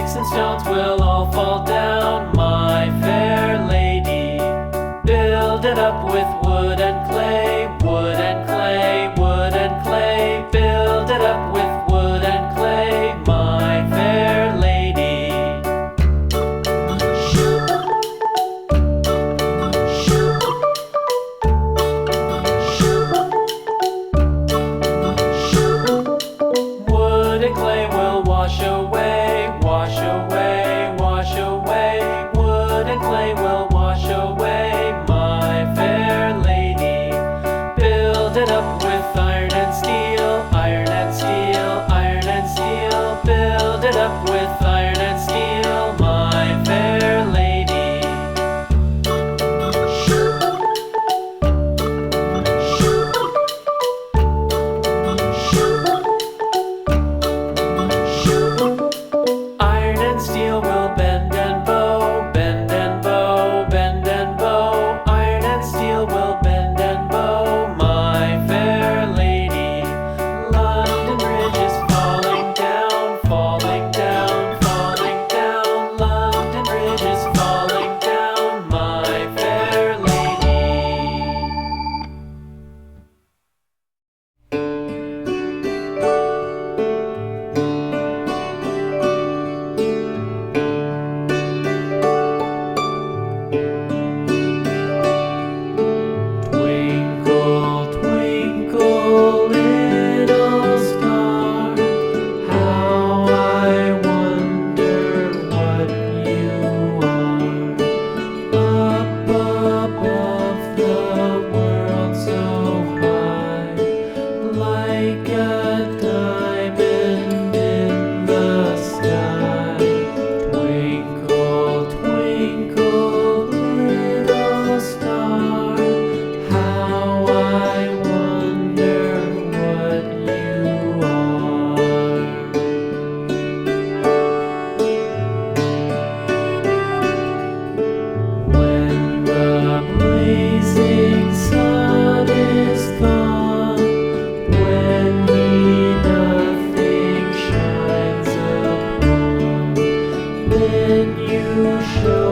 Sticks and stones will all fall down, my fair lady. Build it up with wood and clay, wood and clay, wood and clay. Build it up with wood and clay, my fair lady. Wood and clay will wash away, wash away, wash away. Wood and clay will wash away, my fair lady. Build it up with iron and steel, iron and steel, iron and steel. Build it up with iron and steel, my fair lady. Iron and steel will bend and bow, bend and bow, bend and bow. Iron and steel will bend and bow, my fair lady. London Bridge is falling down, falling down, falling down. London Bridge is falling down, my fair lady. Twinkle, twinkle, little star, how I wonder what you are. Up above the world so high, like a diamond in the sky. Twinkle, twinkle, little star, how I wonder what you are. When the blazing sun is gone, when he nothing shines upon, then you show